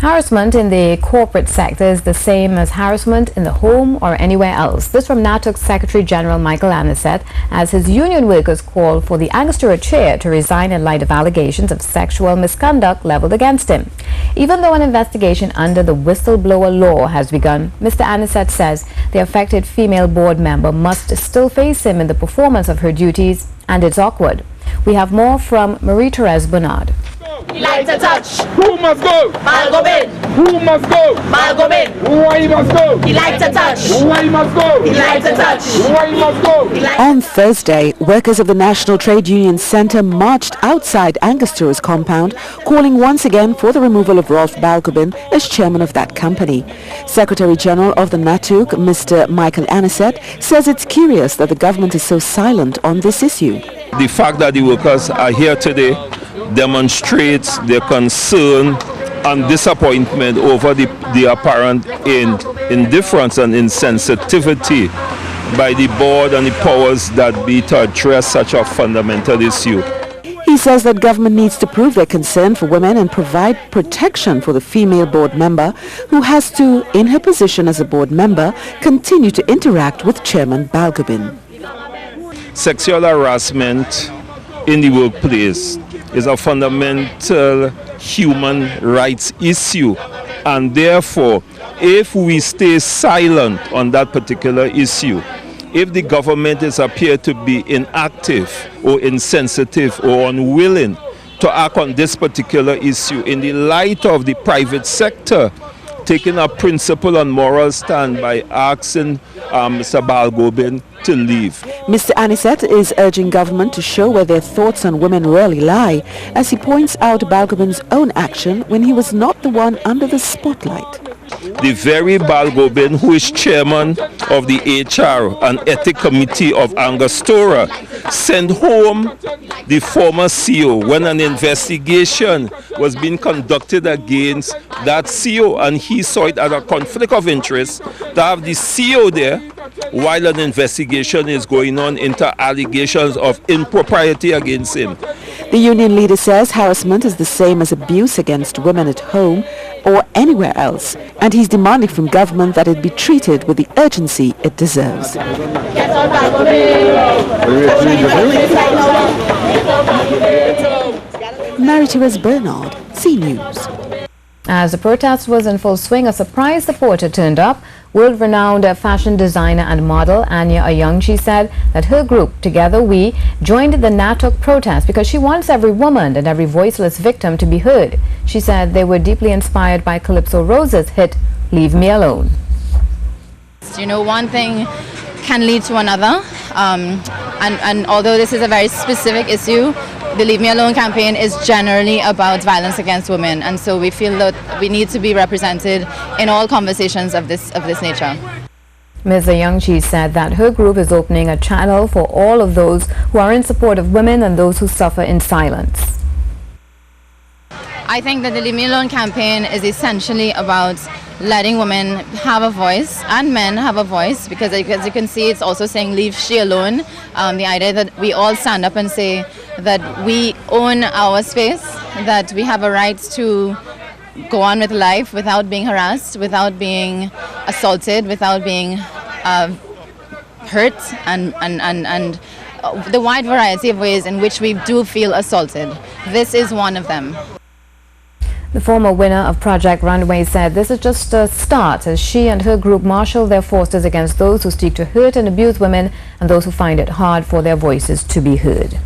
Harassment in the corporate sector is the same as harassment in the home or anywhere else. This from NATUC'S Secretary General Michael Annisette as his union workers call for the Angostura chair to resign in light of allegations of sexual misconduct leveled against him. Even though an investigation under the whistleblower law has begun, Mr. Annisette says the affected female board member must still face him in the performance of her duties, and it's awkward. We have more from Marie-Therese Bernard. He likes to touch. Who must go? Balgobin. Who must go? Balgobin. Why must go? He likes to touch. Why must go? He likes to touch. Why must go? On Thursday, workers of the National Trade Union Centre marched outside Angostura's compound, calling once again for the removal of Rolf Balgobin as chairman of that company. Secretary General of the NATUC, Mr. Michael Annisette, says it's curious that the government is so silent on this issue. The fact that the workers are here today demonstrates their concern and disappointment over the apparent indifference and insensitivity by the board and the powers that be to address such a fundamental issue. He says that government needs to prove their concern for women and provide protection for the female board member who has to, in her position as a board member, continue to interact with Chairman Balgobin. Sexual harassment in the workplace is a fundamental human rights issue, and therefore if we stay silent on that particular issue, if the government is appeared to be inactive or insensitive or unwilling to act on this particular issue in the light of the private sector taking a principle and moral stand by asking Mr. Balgobin to leave. Mr. Annisette is urging government to show where their thoughts on women really lie, as he points out Balgobin's own action when he was not the one under the spotlight. The very Balgobin who is chairman of the HR and Ethics Committee of Angostura sent home the former CEO when an investigation was being conducted against that CEO, and he saw it as a conflict of interest to have the CEO there while an investigation is going on into allegations of impropriety against him. The union leader says harassment is the same as abuse against women at home or anywhere else, and he's demanding from government that it be treated with the urgency it deserves. Marie-Therese Bernard, C News. As the protest was in full swing, a surprise supporter turned up. World-renowned fashion designer and model Anya Ayungchi said that her group, Together We, joined the NATUC protest because she wants every woman and every voiceless victim to be heard. She said they were deeply inspired by Calypso Rose's hit, Leave Me Alone. You know, one thing can lead to another, and although this is a very specific issue, the Leave Me Alone campaign is generally about violence against women, and so we feel that we need to be represented in all conversations of this nature. Ms. Ayungchi said that her group is opening a channel for all of those who are in support of women and those who suffer in silence. I think that the Leave Me Alone campaign is essentially about letting women have a voice and men have a voice, because as you can see, it's also saying leave she alone. The idea that we all stand up and say that we own our space, that we have a right to go on with life without being harassed, without being assaulted, without being hurt, and the wide variety of ways in which we do feel assaulted. This is one of them. The former winner of Project Runway said this is just a start as she and her group marshal their forces against those who seek to hurt and abuse women and those who find it hard for their voices to be heard.